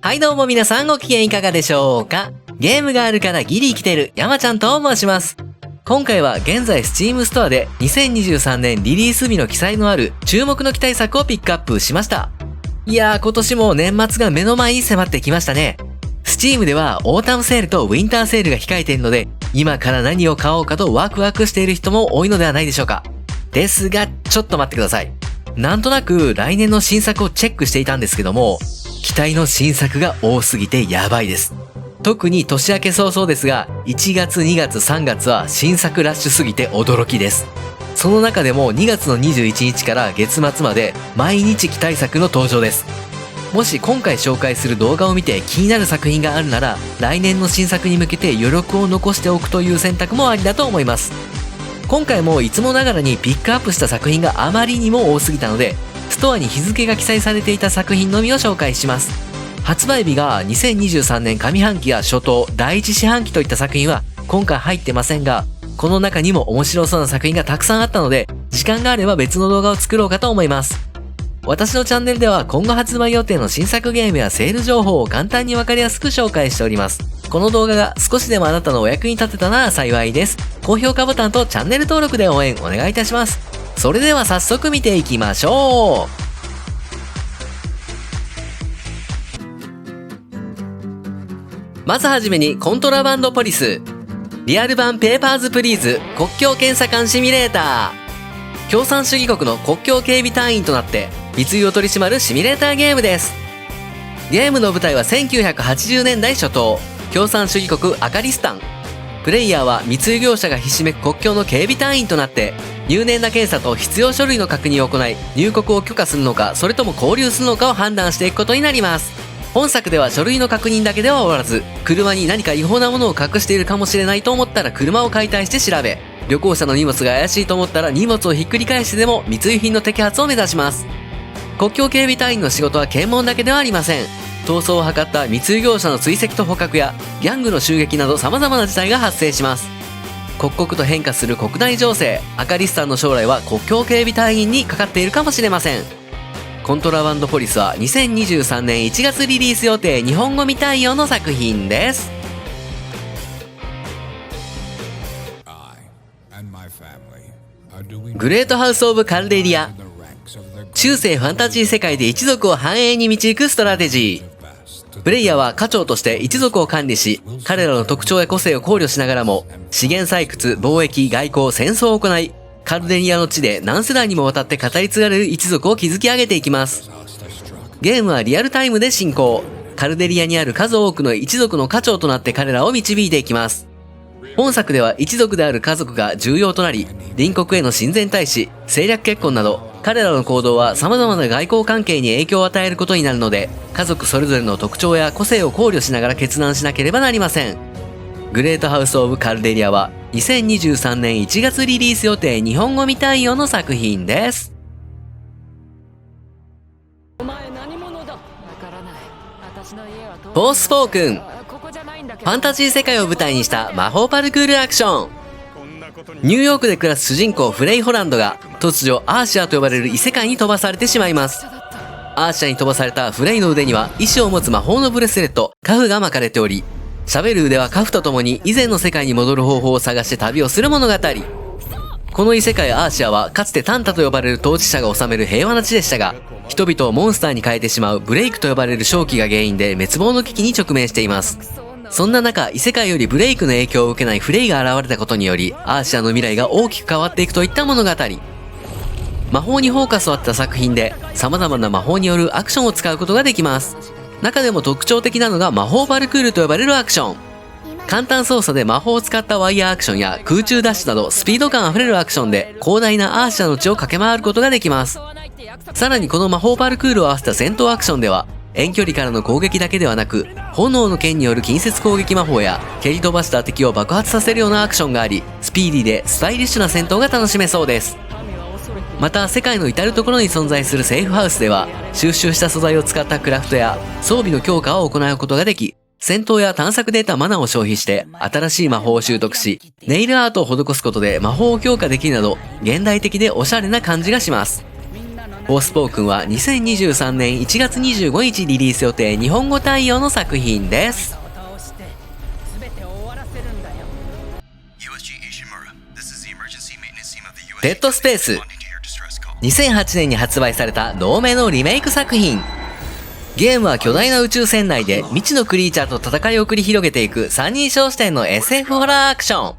はいどうも皆さんご機嫌いかがでしょうか。ゲームがあるからギリ生きてる山ちゃんと申します。今回は現在 Steam ストアで2023年リリース日の記載のある注目の期待作をピックアップしました。いやー今年も年末が目の前に迫ってきましたね。Steam ではオータムセールとウィンターセールが控えているので、今から何を買おうかとワクワクしている人も多いのではないでしょうか。ですがちょっと待ってください。なんとなく来年の新作をチェックしていたんですけども、期待の新作が多すぎてやばいです。特に年明け早々ですが、1月2月3月は新作ラッシュすぎて驚きです。その中でも2月の21日から月末まで毎日期待作の登場です。もし今回紹介する動画を見て気になる作品があるなら、来年の新作に向けて余力を残しておくという選択もありだと思います。今回もいつもながらにピックアップした作品があまりにも多すぎたので、ストアに日付が記載されていた作品のみを紹介します。発売日が2023年上半期や初頭、第一四半期といった作品は今回入ってませんが、この中にも面白そうな作品がたくさんあったので、時間があれば別の動画を作ろうかと思います。私のチャンネルでは今後発売予定の新作ゲームやセール情報を簡単にわかりやすく紹介しております。この動画が少しでもあなたのお役に立てたなら幸いです。高評価ボタンとチャンネル登録で応援お願いいたします。それでは早速見ていきましょう。まずはじめにコントラバンドポリス。リアル版ペーパーズプリーズ国境検査官シミュレーター。共産主義国の国境警備隊員となって密輸を取り締まるシミュレーターゲームです。ゲームの舞台は1980年代初頭、共産主義国アカリスタン。プレイヤーは密輸業者がひしめく国境の警備隊員となって、入念な検査と必要書類の確認を行い、入国を許可するのか、それとも勾留するのかを判断していくことになります。本作では書類の確認だけでは終わらず、車に何か違法なものを隠しているかもしれないと思ったら車を解体して調べ、旅行者の荷物が怪しいと思ったら荷物をひっくり返してでも密輸品の摘発を目指します。国境警備隊員の仕事は検問だけではありません。逃走を図った密輸業者の追跡と捕獲やギャングの襲撃など様々な事態が発生します。刻々と変化する国内情勢、アカリスタンの将来は国境警備隊員にかかっているかもしれません。コントラバンドポリスは2023年1月リリース予定日本語未対応の作品です。グレートハウス・オブ・カルデリア。中世ファンタジー世界で一族を繁栄に導くストラテジー。プレイヤーは家長として一族を管理し、彼らの特徴や個性を考慮しながらも、資源採掘、貿易、外交、戦争を行い、カルデリアの地で何世代にもわたって語り継がれる一族を築き上げていきます。ゲームはリアルタイムで進行。カルデリアにある数多くの一族の家長となって彼らを導いていきます。本作では一族である家族が重要となり、隣国への親善大使、政略結婚など、彼らの行動は様々な外交関係に影響を与えることになるので、家族それぞれの特徴や個性を考慮しながら決断しなければなりません。グレートハウス・オブ・カルデリアは2023年1月リリース予定日本語未対応の作品です。フォースポークン。ファンタジー世界を舞台にした魔法パルクールアクション。ニューヨークで暮らす主人公フレイ・ホランドが突如アーシアと呼ばれる異世界に飛ばされてしまいます。アーシアに飛ばされたフレイの腕には意志を持つ魔法のブレスレット、カフが巻かれており、喋る腕はカフと共に以前の世界に戻る方法を探して旅をする物語。この異世界アーシアはかつてタンタと呼ばれる統治者が治める平和な地でしたが、人々をモンスターに変えてしまうブレイクと呼ばれる瘴気が原因で滅亡の危機に直面しています。そんな中、異世界よりブレイクの影響を受けないフレイが現れたことにより、アーシアの未来が大きく変わっていくといった物語。魔法にフォーカスを当てた作品で、様々な魔法によるアクションを使うことができます。中でも特徴的なのが魔法パルクールと呼ばれるアクション。簡単操作で魔法を使ったワイヤーアクションや空中ダッシュなどスピード感あふれるアクションで広大なアーシアの地を駆け回ることができます。さらにこの魔法パルクールを合わせた戦闘アクションでは、遠距離からの攻撃だけではなく、炎の剣による近接攻撃魔法や蹴り飛ばした敵を爆発させるようなアクションがあり、スピーディーでスタイリッシュな戦闘が楽しめそうです。また世界の至る所に存在するセーフハウスでは、収集した素材を使ったクラフトや装備の強化を行うことができ、戦闘や探索で得たマナを消費して新しい魔法を習得し、ネイルアートを施すことで魔法を強化できるなど、現代的でおしゃれな感じがします。フォースポークンは2023年1月25日リリース予定日本語対応の作品です。デッドスペース。2008年に発売された同名のリメイク作品。ゲームは巨大な宇宙船内で未知のクリーチャーと戦いを繰り広げていく三人称視点の SF ホラーアクション。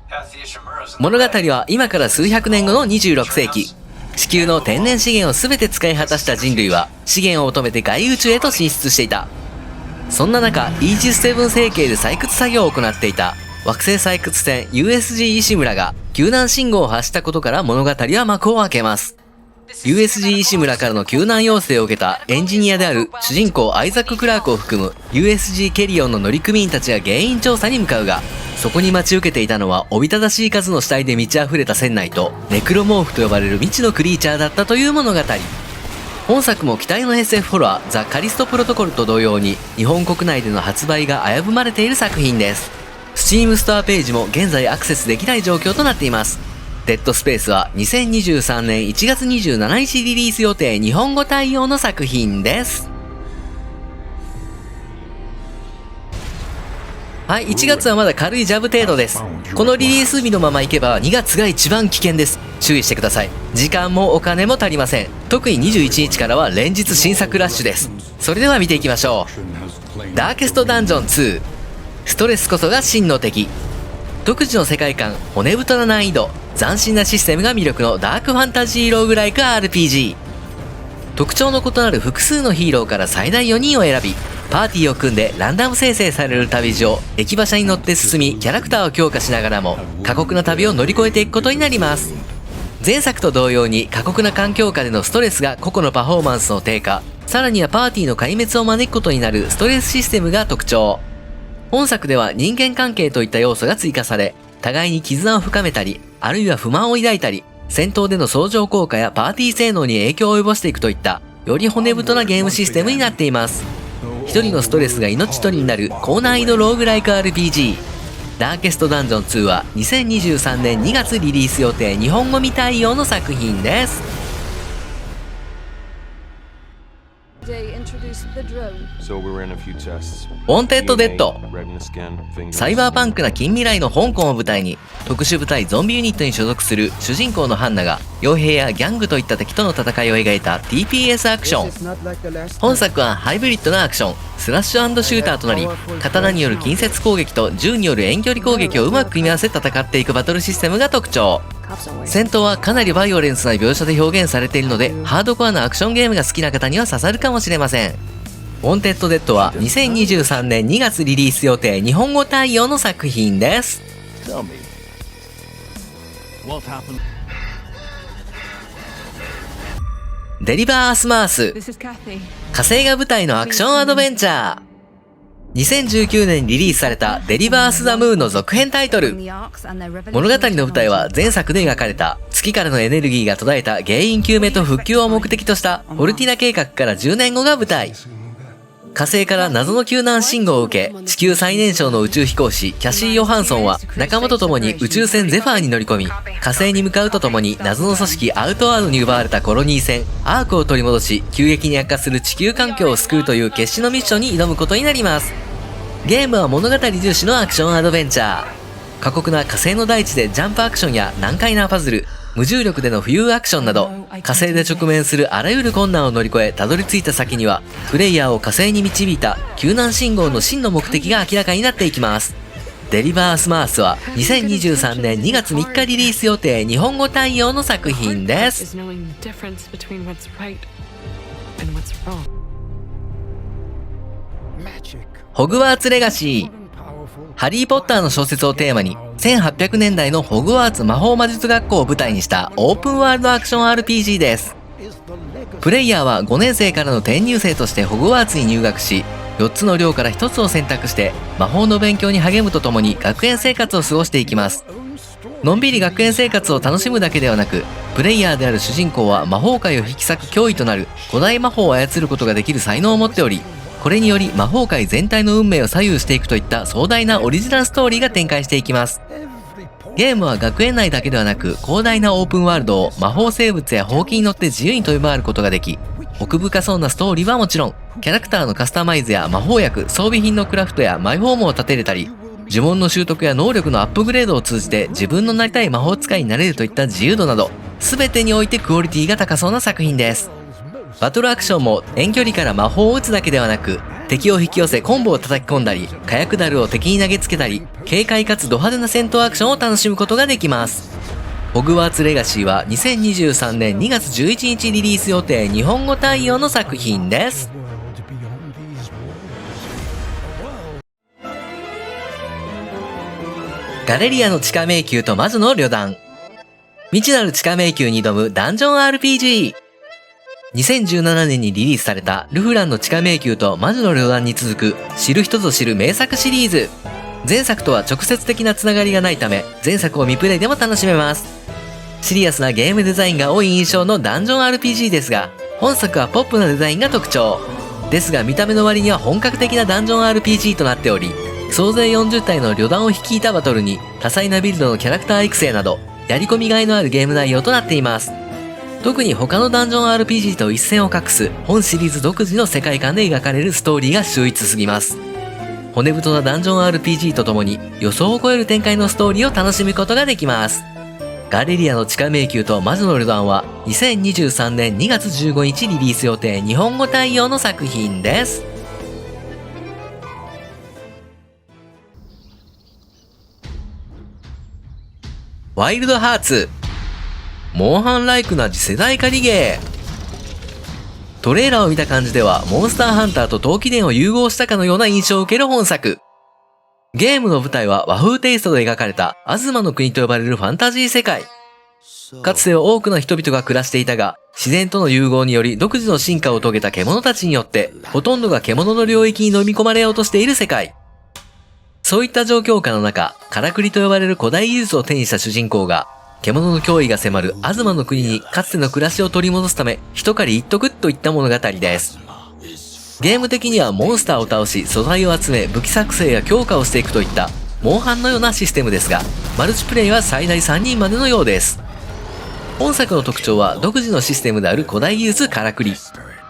物語は今から数百年後の26世紀。地球の天然資源を全て使い果たした人類は資源を求めて外宇宙へと進出していた。そんな中、イージス7星系で採掘作業を行っていた惑星採掘船 USG 石村が救難信号を発したことから物語は幕を開けます。USG 石村からの救難要請を受けたエンジニアである主人公アイザック・クラークを含む USG ケリオンの乗組員たちが原因調査に向かうが、そこに待ち受けていたのはおびただしい数の死体で満ち溢れた船内とネクロモーフと呼ばれる未知のクリーチャーだったという物語。本作も期待の SF ホラーザ・カリストプロトコルと同様に日本国内での発売が危ぶまれている作品です。Steam ストアページも現在アクセスできない状況となっています。デッドスペースは2023年1月27日リリース予定日本語対応の作品です。はい、1月はまだ軽いジャブ程度です。このリリース日のままいけば2月が一番危険です。注意してください。時間もお金も足りません。特に21日からは連日新作ラッシュです。それでは見ていきましょう。ダーケストダンジョン2。ストレスこそが真の敵。独自の世界観、骨太な難易度、斬新なシステムが魅力のダークファンタジーローグライク RPG。特徴の異なる複数のヒーローから最大4人を選び、パーティーを組んでランダム生成される旅路を駅馬車に乗って進み、キャラクターを強化しながらも過酷な旅を乗り越えていくことになります。前作と同様に過酷な環境下でのストレスが個々のパフォーマンスの低下、さらにはパーティーの壊滅を招くことになるストレスシステムが特徴。本作では人間関係といった要素が追加され、互いに絆を深めたり、あるいは不満を抱いたり、戦闘での相乗効果やパーティー性能に影響を及ぼしていくといった、より骨太なゲームシステムになっています。一人のストレスが命取りになる高難易度ローグライク RPG。ダーケストダンジョン2は2023年2月リリース予定日本語未対応の作品です。ウォンテッド・デッド。サイバーパンクな近未来の香港を舞台に特殊部隊ゾンビユニットに所属する主人公のハンナが傭兵やギャングといった敵との戦いを描いた TPS アクション。本作はハイブリッドなアクション、スラッシュ&シューターとなり、刀による近接攻撃と銃による遠距離攻撃をうまく組み合わせ戦っていくバトルシステムが特徴。戦闘はかなりバイオレンスな描写で表現されているので、ハードコアなアクションゲームが好きな方には刺さるかもしれません。ウォンテッド・デッドは2023年2月リリース予定日本語対応の作品です。デリバー・アスマース。火星が舞台のアクションアドベンチャー。2019年にリリースされたデリバース・ザ・ムーンの続編タイトル。物語の舞台は前作で描かれた月からのエネルギーが途絶えた原因究明と復旧を目的としたフォルティナ計画から10年後が舞台。火星から謎の救難信号を受け、地球最年少の宇宙飛行士キャシー・ヨハンソンは仲間と共に宇宙船ゼファーに乗り込み、火星に向かうとともに謎の組織アウトワードに奪われたコロニー船アークを取り戻し、急激に悪化する地球環境を救うという決死のミッションに挑むことになります。ゲームは物語重視のアクションアドベンチャー。過酷な火星の大地でジャンプアクションや難解なパズル、無重力での浮遊アクションなど、火星で直面するあらゆる困難を乗り越えたどり着いた先には、プレイヤーを火星に導いた救難信号の真の目的が明らかになっていきます。デリバースマースは2023年2月3日リリース予定日本語対応の作品です。ホグワーツレガシー。ハリー・ポッターの小説をテーマに1800年代のホグワーツ魔法魔術学校を舞台にしたオープンワールドアクション RPG です。プレイヤーは5年生からの転入生としてホグワーツに入学し、4つの寮から1つを選択して魔法の勉強に励むとともに学園生活を過ごしていきます。のんびり学園生活を楽しむだけではなく、プレイヤーである主人公は魔法界を引き裂く脅威となる古代魔法を操ることができる才能を持っており、これにより魔法界全体の運命を左右していくといった壮大なオリジナルストーリーが展開していきます。ゲームは学園内だけではなく広大なオープンワールドを魔法生物やほうきに乗って自由に飛び回ることができ、奥深そうなストーリーはもちろん、キャラクターのカスタマイズや魔法薬、装備品のクラフトやマイホームを立てれたり、呪文の習得や能力のアップグレードを通じて自分のなりたい魔法使いになれるといった自由度など、全てにおいてクオリティが高そうな作品です。バトルアクションも遠距離から魔法を撃つだけではなく、敵を引き寄せコンボを叩き込んだり、火薬ダルを敵に投げつけたり、軽快かつド派手な戦闘アクションを楽しむことができます。ホグワーツレガシーは2023年2月11日リリース予定日本語対応の作品です。ガレリアの地下迷宮と魔女の旅団。未知なる地下迷宮に挑むダンジョン RPG。2017年にリリースされたルフランの地下迷宮と魔女の旅団に続く知る人ぞ知る名作シリーズ。前作とは直接的なつながりがないため、前作を未プレイでも楽しめます。シリアスなゲームデザインが多い印象のダンジョン RPG ですが、本作はポップなデザインが特徴。ですが見た目の割には本格的なダンジョン RPG となっており、総勢40体の旅団を率いたバトルに多彩なビルドのキャラクター育成など、やり込みがいのあるゲーム内容となっています。特に他のダンジョン RPG と一線を画す本シリーズ独自の世界観で描かれるストーリーが秀逸すぎます。骨太なダンジョン RPG とともに予想を超える展開のストーリーを楽しむことができます。ガレリアの地下迷宮と魔女の旅団は2023年2月15日リリース予定日本語対応の作品です。ワイルドハーツ。モンハンライクな次世代狩りゲー。トレーラーを見た感じではモンスターハンターと闘気伝を融合したかのような印象を受ける本作。ゲームの舞台は和風テイストで描かれた東の国と呼ばれるファンタジー世界。かつては多くの人々が暮らしていたが、自然との融合により独自の進化を遂げた獣たちによって、ほとんどが獣の領域に飲み込まれようとしている世界。そういった状況下の中、カラクリと呼ばれる古代技術を手にした主人公が、獣の脅威が迫る東の国にかつての暮らしを取り戻すため、一狩り一得といった物語です。ゲーム的にはモンスターを倒し、素材を集め、武器作成や強化をしていくといった、モンハンのようなシステムですが、マルチプレイは最大3人までのようです。本作の特徴は独自のシステムである古代技術カラクリ。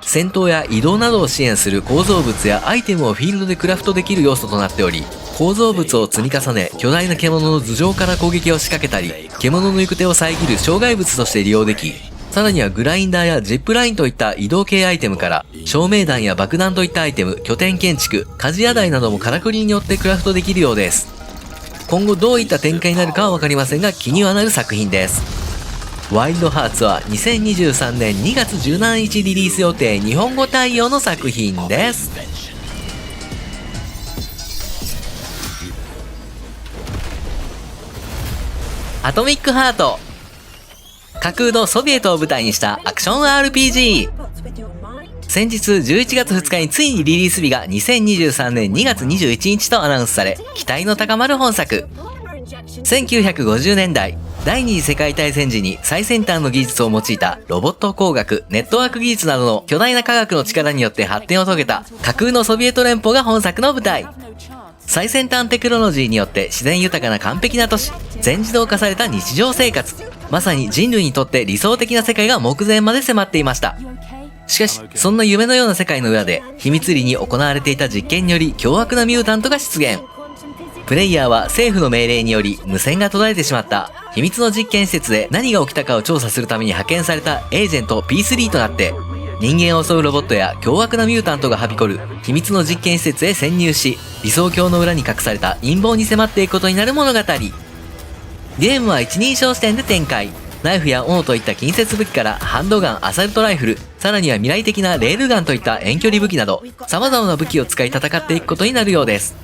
戦闘や移動などを支援する構造物やアイテムをフィールドでクラフトできる要素となっており、構造物を積み重ね、巨大な獣の頭上から攻撃を仕掛けたり、獣の行く手を遮る障害物として利用でき、さらにはグラインダーやジップラインといった移動系アイテムから、照明弾や爆弾といったアイテム、拠点建築、鍛冶屋台などもカラクリによってクラフトできるようです。今後どういった展開になるかはわかりませんが、気にはなる作品です。ワイルドハーツは2023年2月17日リリース予定日本語対応の作品です。アトミックハート。架空のソビエトを舞台にしたアクション RPG。先日11月2日についにリリース日が2023年2月21日とアナウンスされ、期待の高まる本作。1950年代、第二次世界大戦時に最先端の技術を用いたロボット工学、ネットワーク技術などの巨大な科学の力によって発展を遂げた架空のソビエト連邦が本作の舞台。最先端テクノロジーによって自然豊かな完璧な都市、全自動化された日常生活。まさに人類にとって理想的な世界が目前まで迫っていました。しかし、そんな夢のような世界の裏で、秘密裏に行われていた実験により凶悪なミュータントが出現。プレイヤーは政府の命令により無線が途絶えてしまった秘密の実験施設で何が起きたかを調査するために派遣されたエージェント P3 となって、人間を襲うロボットや凶悪なミュータントがはびこる秘密の実験施設へ潜入し、理想郷の裏に隠された陰謀に迫っていくことになる物語。ゲームは一人称視点で展開。ナイフや斧といった近接武器からハンドガン、アサルトライフル、さらには未来的なレールガンといった遠距離武器など、様々な武器を使い戦っていくことになるようです。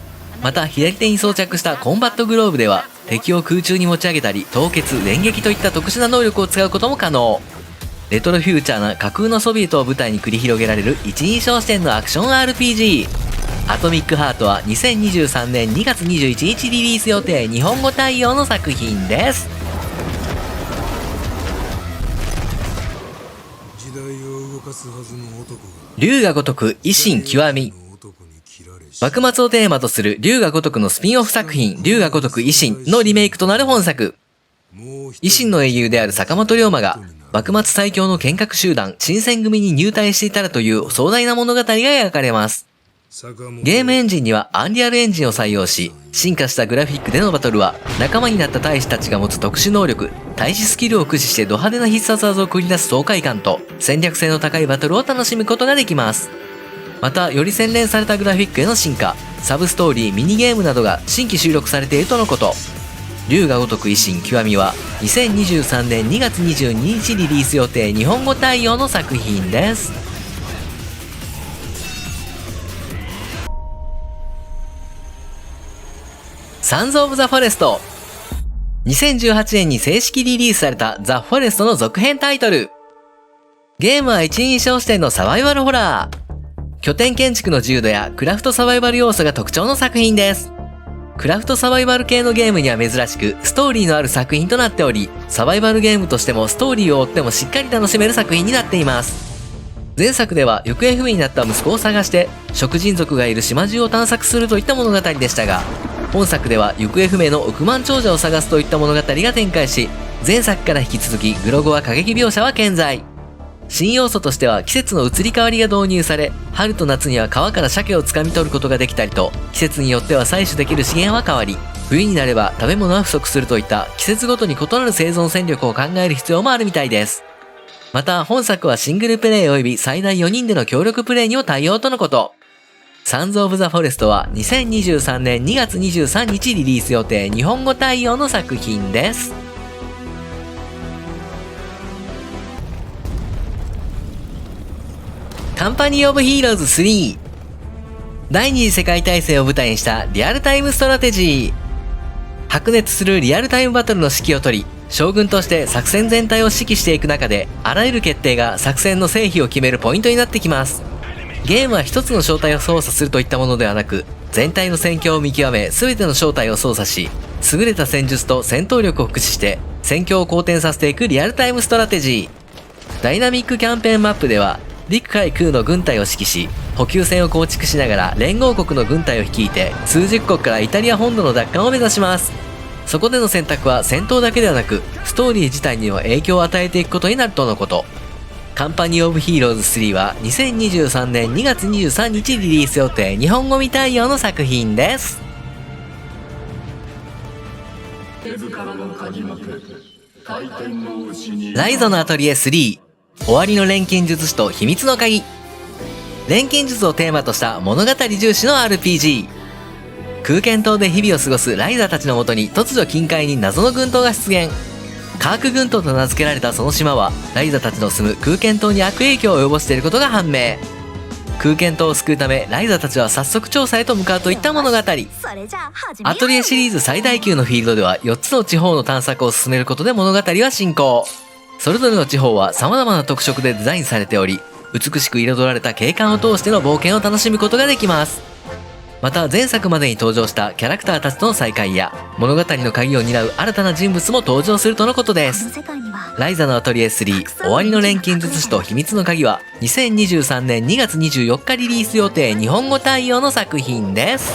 また左手に装着したコンバットグローブでは、敵を空中に持ち上げたり凍結、連撃といった特殊な能力を使うことも可能。レトロフューチャーな架空のソビエトを舞台に繰り広げられる一人称視点のアクション RPG。アトミックハートは2023年2月21日リリース予定日本語対応の作品です。竜が如く維新極み。幕末をテーマとする龍が如くのスピンオフ作品、龍が如く維新のリメイクとなる本作。維新の英雄である坂本龍馬が、幕末最強の剣客集団、新選組に入隊していたらという壮大な物語が描かれます。ゲームエンジンにはアンリアルエンジンを採用し、進化したグラフィックでのバトルは、仲間になった大使たちが持つ特殊能力、大使スキルを駆使してド派手な必殺技を繰り出す爽快感と、戦略性の高いバトルを楽しむことができます。また、より洗練されたグラフィックへの進化、サブストーリー、ミニゲームなどが新規収録されているとのこと。龍が如く維新極みは、2023年2月22日リリース予定日本語対応の作品です。サンズ・オブ・ザ・フォレスト。2018年に正式リリースされたザ・フォレストの続編タイトル。ゲームは一人称視点のサバイバルホラー。拠点建築の自由度やクラフトサバイバル要素が特徴の作品です。クラフトサバイバル系のゲームには珍しくストーリーのある作品となっており、サバイバルゲームとしてもストーリーを追ってもしっかり楽しめる作品になっています。前作では行方不明になった息子を探して食人族がいる島中を探索するといった物語でしたが、本作では行方不明の億万長者を探すといった物語が展開し、前作から引き続きグロゴア過激描写は健在。新要素としては季節の移り変わりが導入され、春と夏には川から鮭を掴み取ることができたりと、季節によっては採取できる資源は変わり、冬になれば食べ物は不足するといった季節ごとに異なる生存戦略を考える必要もあるみたいです。また本作はシングルプレイ及び最大4人での協力プレイにも対応とのこと。サンズ・オブ・ザ・フォレストは2023年2月23日リリース予定日本語対応の作品です。カンパニー・オブ・ヒーローズ3。第二次世界大戦を舞台にしたリアルタイムストラテジー。白熱するリアルタイムバトルの指揮を取り、将軍として作戦全体を指揮していく中で、あらゆる決定が作戦の成否を決めるポイントになってきます。ゲームは一つの正体を操作するといったものではなく、全体の戦況を見極め、全ての正体を操作し、優れた戦術と戦闘力を駆使して、戦況を好転させていくリアルタイムストラテジー。ダイナミックキャンペーンマップでは、陸海空の軍隊を指揮し、補給線を構築しながら連合国の軍隊を率いて、数十国からイタリア本土の奪還を目指します。そこでの選択は戦闘だけではなく、ストーリー自体にも影響を与えていくことになるとのこと。カンパニー・オブ・ヒーローズ3は2023年2月23日リリース予定日本語未対応の作品です。ライゾのアトリエ3。終わりの錬金術師と秘密の鍵。錬金術をテーマとした物語重視の RPG。空間島で日々を過ごすライザたちのもとに突如近海に謎の軍島が出現。カーク群島と名付けられたその島はライザたちの住む空間島に悪影響を及ぼしていることが判明。空間島を救うためライザたちは早速調査へと向かうといった物語。アトリエシリーズ最大級のフィールドでは4つの地方の探索を進めることで物語は進行。それぞれの地方は様々な特色でデザインされており、美しく彩られた景観を通しての冒険を楽しむことができます。また前作までに登場したキャラクターたちとの再会や物語の鍵を担う新たな人物も登場するとのことです。ライザのアトリエ3終わりの錬金術師と秘密の鍵は2023年2月24日リリース予定日本語対応の作品です。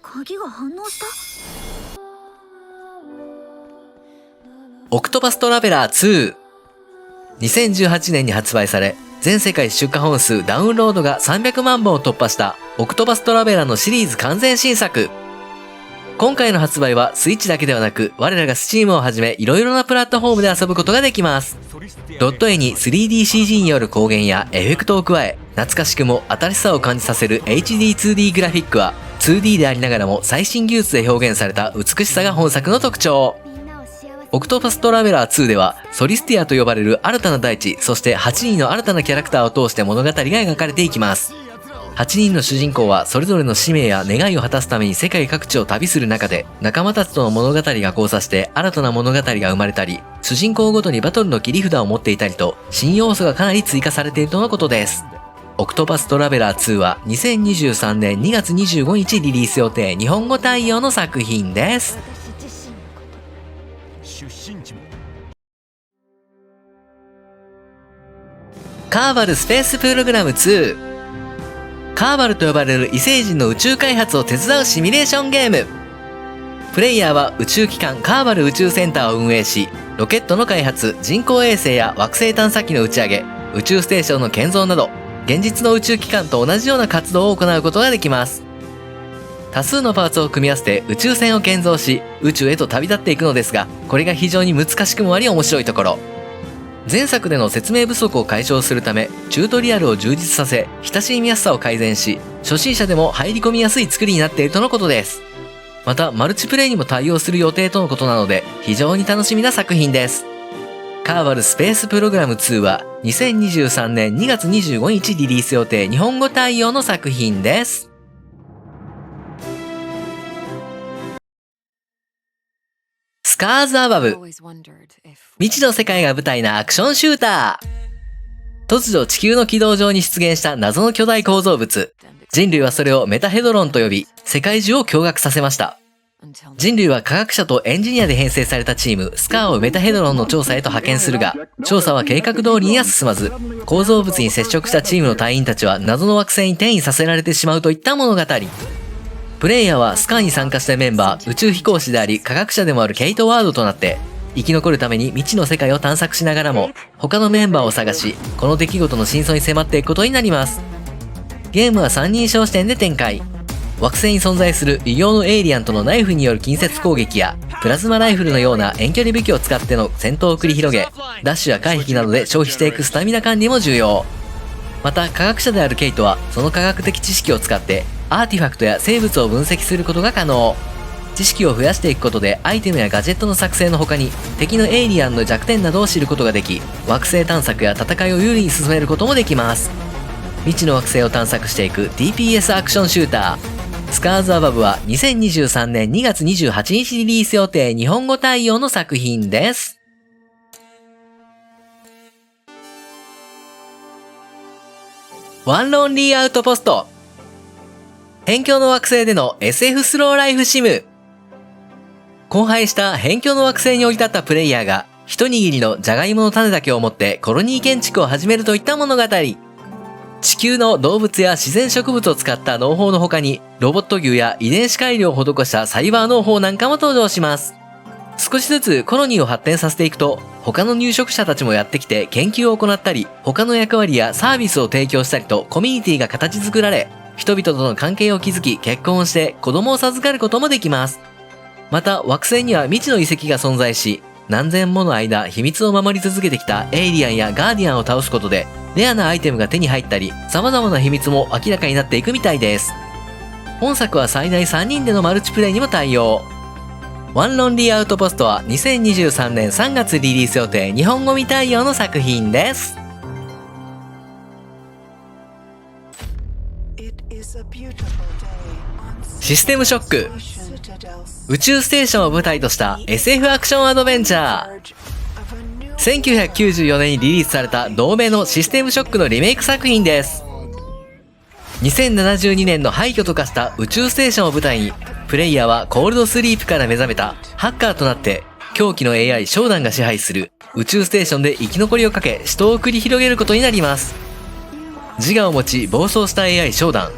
鍵が反応した。オクトパストラベラー2。2018年に発売され、全世界出荷本数ダウンロードが300万本を突破したオクトパストラベラーのシリーズ完全新作。今回の発売はスイッチだけではなく、我らが Steam をはじめ色々なプラットフォームで遊ぶことができます。ドット絵に 3DCG による光源やエフェクトを加え、懐かしくも新しさを感じさせる HD2D グラフィックは 2D でありながらも最新技術で表現された美しさが本作の特徴。オクトパストラベラー2ではソリスティアと呼ばれる新たな大地、そして8人の新たなキャラクターを通して物語が描かれていきます。8人の主人公はそれぞれの使命や願いを果たすために世界各地を旅する中で、仲間たちとの物語が交差して新たな物語が生まれたり、主人公ごとにバトルの切り札を持っていたりと、新要素がかなり追加されているとのことです。オクトパストラベラー2は2023年2月25日リリース予定日本語対応の作品です。カーバルスペースプログラム2。カーバルと呼ばれる異星人の宇宙開発を手伝うシミュレーションゲーム。プレイヤーは宇宙機関カーバル宇宙センターを運営し、ロケットの開発、人工衛星や惑星探査機の打ち上げ、宇宙ステーションの建造など、現実の宇宙機関と同じような活動を行うことができます。多数のパーツを組み合わせて宇宙船を建造し、宇宙へと旅立っていくのですが、これが非常に難しくもあり面白いところ。前作での説明不足を解消するため、チュートリアルを充実させ、親しみやすさを改善し、初心者でも入り込みやすい作りになっているとのことです。また、マルチプレイにも対応する予定とのことなので、非常に楽しみな作品です。カーバルスペースプログラム2は、2023年2月25日リリース予定日本語対応の作品です。スカーズアバブ。未知の世界が舞台なアクションシューター。突如地球の軌道上に出現した謎の巨大構造物。人類はそれをメタヘドロンと呼び、世界中を驚愕させました。人類は科学者とエンジニアで編成されたチーム、スカーをメタヘドロンの調査へと派遣するが、調査は計画通りには進まず、構造物に接触したチームの隊員たちは謎の惑星に転移させられてしまうといった物語。プレイヤーはスカーに参加したメンバー、宇宙飛行士であり科学者でもあるケイト・ワードとなって、生き残るために未知の世界を探索しながらも、他のメンバーを探し、この出来事の真相に迫っていくことになります。ゲームは三人称視点で展開。惑星に存在する異形のエイリアンとのナイフによる近接攻撃や、プラズマライフルのような遠距離武器を使っての戦闘を繰り広げ、ダッシュや回避などで消費していくスタミナ管理も重要。また、科学者であるケイトは、その科学的知識を使って、アーティファクトや生物を分析することが可能。知識を増やしていくことでアイテムやガジェットの作成の他に敵のエイリアンの弱点などを知ることができ、惑星探索や戦いを有利に進めることもできます。未知の惑星を探索していく DPS アクションシューター。スカーズアバブは2023年2月28日リリース予定日本語対応の作品です。ワンロンリーアウトポスト。辺境の惑星での SF スローライフシム。荒廃した辺境の惑星に降り立ったプレイヤーが一握りのジャガイモの種だけを持ってコロニー建築を始めるといった物語。地球の動物や自然植物を使った農法の他にロボット牛や遺伝子改良を施したサイバー農法なんかも登場します。少しずつコロニーを発展させていくと、他の入植者たちもやってきて研究を行ったり、他の役割やサービスを提供したりとコミュニティが形作られ、人々との関係を築き結婚をして子供を授かることもできます。また惑星には未知の遺跡が存在し、何千もの間秘密を守り続けてきたエイリアンやガーディアンを倒すことでレアなアイテムが手に入ったり、様々な秘密も明らかになっていくみたいです。本作は最大3人でのマルチプレイにも対応。ワンロンリーアウトポストは2023年3月リリース予定日本語未対応の作品です。システムショック。宇宙ステーションを舞台とした SF アクションアドベンチャー。1994年にリリースされた同名のシステムショックのリメイク作品です。2072年の廃墟と化した宇宙ステーションを舞台に、プレイヤーはコールドスリープから目覚めたハッカーとなって、狂気の AI ショーダンが支配する宇宙ステーションで生き残りをかけ死闘を繰り広げることになります。自我を持ち暴走した AI ショーダン。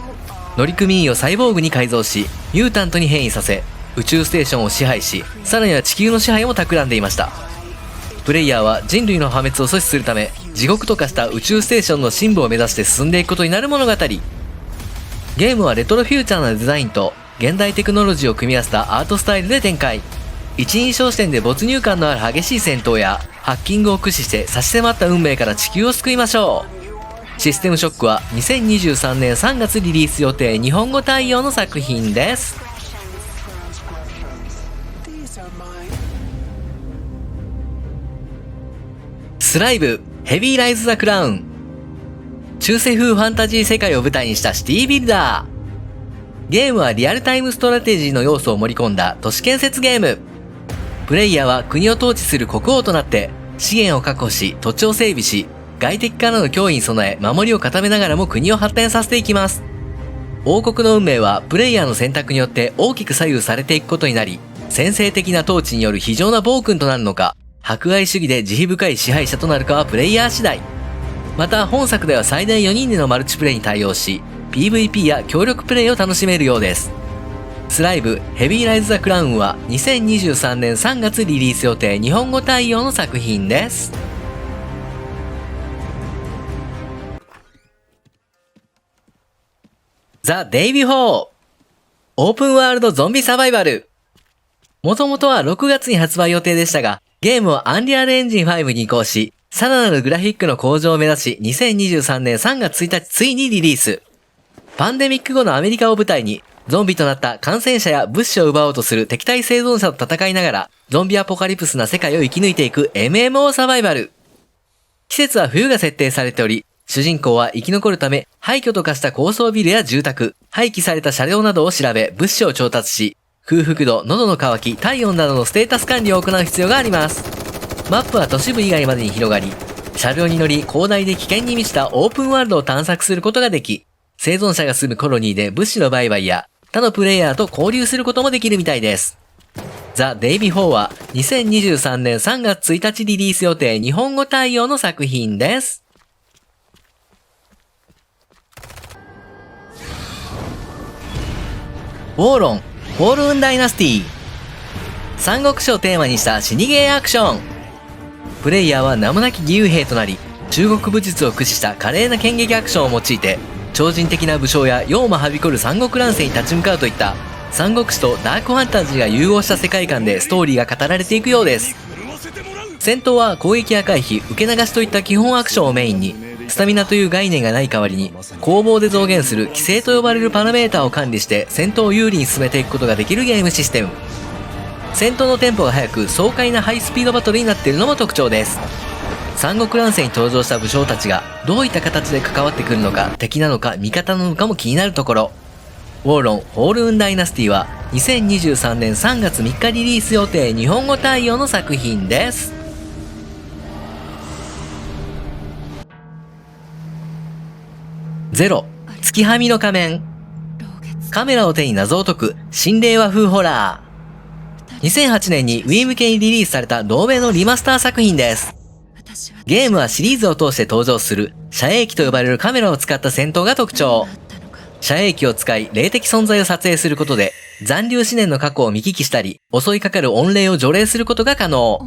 乗組員をサイボーグに改造し、ミュータントに変異させ、宇宙ステーションを支配し、さらには地球の支配も企んでいました。プレイヤーは人類の破滅を阻止するため、地獄と化した宇宙ステーションの深部を目指して進んでいくことになる物語。ゲームはレトロフューチャーなデザインと現代テクノロジーを組み合わせたアートスタイルで展開。一人称視点で没入感のある激しい戦闘やハッキングを駆使して差し迫った運命から地球を救いましょう。システムショックは2023年3月リリース予定日本語対応の作品です。スライブヘビーライズ・ザ・クラウン。中世風ファンタジー世界を舞台にしたシティビルダー。ゲームはリアルタイムストラテジーの要素を盛り込んだ都市建設ゲーム。プレイヤーは国を統治する国王となって資源を確保し土地を整備し、外敵からの脅威に備え守りを固めながらも国を発展させていきます。王国の運命はプレイヤーの選択によって大きく左右されていくことになり、先制的な統治による非常な暴君となるのか、博愛主義で慈悲深い支配者となるかはプレイヤー次第。また本作では最大4人でのマルチプレイに対応し、PVP や協力プレイを楽しめるようです。スライブヘビーライズ・ザ・クラウンは2023年3月リリース予定日本語対応の作品です。ザ・デイビフォーオープンワールドゾンビサバイバル。もともとは6月に発売予定でしたが、ゲームをアンリアルエンジン5に移行し、さらなるグラフィックの向上を目指し、2023年3月1日ついにリリース。パンデミック後のアメリカを舞台に、ゾンビとなった感染者や物資を奪おうとする敵対生存者と戦いながら、ゾンビアポカリプスな世界を生き抜いていく MMO サバイバル。季節は冬が設定されており、主人公は生き残るため、廃墟と化した高層ビルや住宅、廃棄された車両などを調べ、物資を調達し、空腹度、喉の渇き、体温などのステータス管理を行う必要があります。マップは都市部以外までに広がり、車両に乗り広大で危険に満ちたオープンワールドを探索することができ、生存者が住むコロニーで物資の売買や他のプレイヤーと交流することもできるみたいです。ザ・デイビフォーは2023年3月1日リリース予定日本語対応の作品です。ウォーロン、フォールウンダイナスティ。三国志をテーマにした死にゲーアクション。プレイヤーは名もなき義勇兵となり、中国武術を駆使した華麗な剣撃アクションを用いて、超人的な武将や妖魔はびこる三国乱世に立ち向かうといった三国志とダークファンタジーが融合した世界観でストーリーが語られていくようです。戦闘は攻撃や回避、受け流しといった基本アクションをメインに、スタミナという概念がない代わりに攻防で増減する規制と呼ばれるパラメータを管理して戦闘を有利に進めていくことができるゲームシステム。戦闘のテンポが速く爽快なハイスピードバトルになっているのも特徴です。三国乱世に登場した武将たちがどういった形で関わってくるのか、敵なのか味方なのかも気になるところ。ウォーロン・ホールウンダイナスティは2023年3月3日リリース予定日本語対応の作品です。ゼロ、月はみの仮面。カメラを手に謎を解く新令和風ホラー。2008年に Wii 向けにリリースされた同名のリマスター作品です。ゲームはシリーズを通して登場する遮影機と呼ばれるカメラを使った戦闘が特徴。遮影機を使い霊的存在を撮影することで残留思念の過去を見聞きしたり襲いかかる怨霊を除霊することが可能。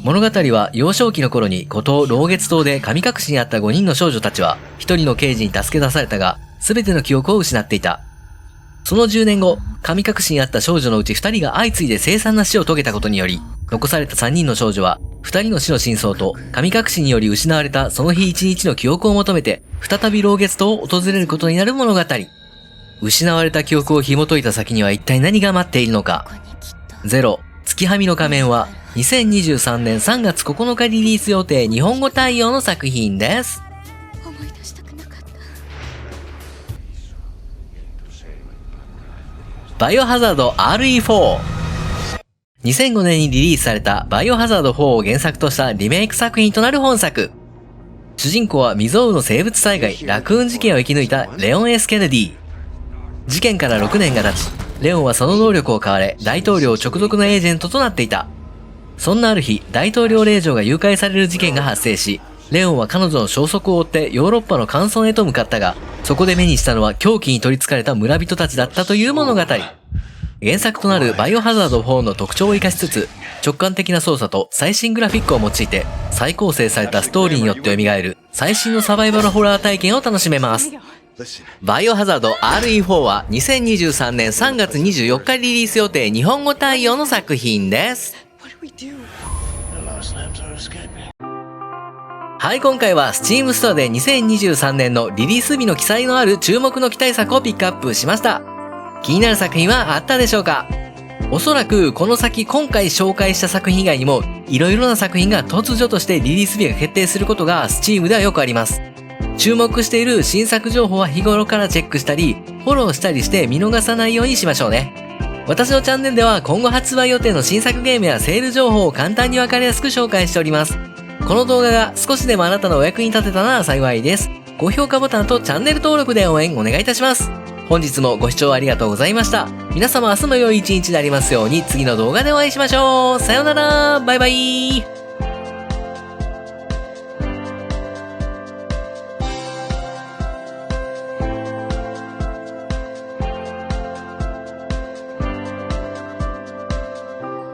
物語は幼少期の頃に孤島老月島で神隠しにあった5人の少女たちは1人の刑事に助け出されたが全ての記憶を失っていた。その10年後、神隠しにあった少女のうち2人が相次いで凄惨な死を遂げたことにより、残された3人の少女は2人の死の真相と神隠しにより失われたその日一日の記憶を求めて再び老月島を訪れることになる物語。失われた記憶を紐解いた先には一体何が待っているのか。ゼロ、月はみの仮面は2023年3月9日リリース予定日本語対応の作品です。思い出したくなかった。バイオハザード RE4。2005年にリリースされたバイオハザード4を原作としたリメイク作品となる本作。主人公は未曾有の生物災害ラクーン事件を生き抜いたレオン・エス・ケネディ。事件から6年が経ち、レオンはその能力を買われ大統領直属のエージェントとなっていた。そんなある日、大統領令嬢が誘拐される事件が発生し、レオンは彼女の消息を追ってヨーロッパの乾村へと向かったが、そこで目にしたのは狂気に取り憑かれた村人たちだったという物語。原作となるバイオハザード4の特徴を生かしつつ、直感的な操作と最新グラフィックを用いて、再構成されたストーリーによって蘇る最新のサバイバルホラー体験を楽しめます。バイオハザード RE4 は2023年3月24日リリース予定日本語対応の作品です。はい、今回は Steam Store で2023年のリリース日の記載のある注目の期待作をピックアップしました。気になる作品はあったでしょうか？おそらくこの先今回紹介した作品以外にも色々な作品が突如としてリリース日が決定することが Steam ではよくあります。注目している新作情報は日頃からチェックしたりフォローしたりして見逃さないようにしましょうね。私のチャンネルでは今後発売予定の新作ゲームやセール情報を簡単にわかりやすく紹介しております。この動画が少しでもあなたのお役に立てたなら幸いです。高評価ボタンとチャンネル登録で応援お願いいたします。本日もご視聴ありがとうございました。皆様明日も良い一日でありますように次の動画でお会いしましょう。さようなら。バイバイ。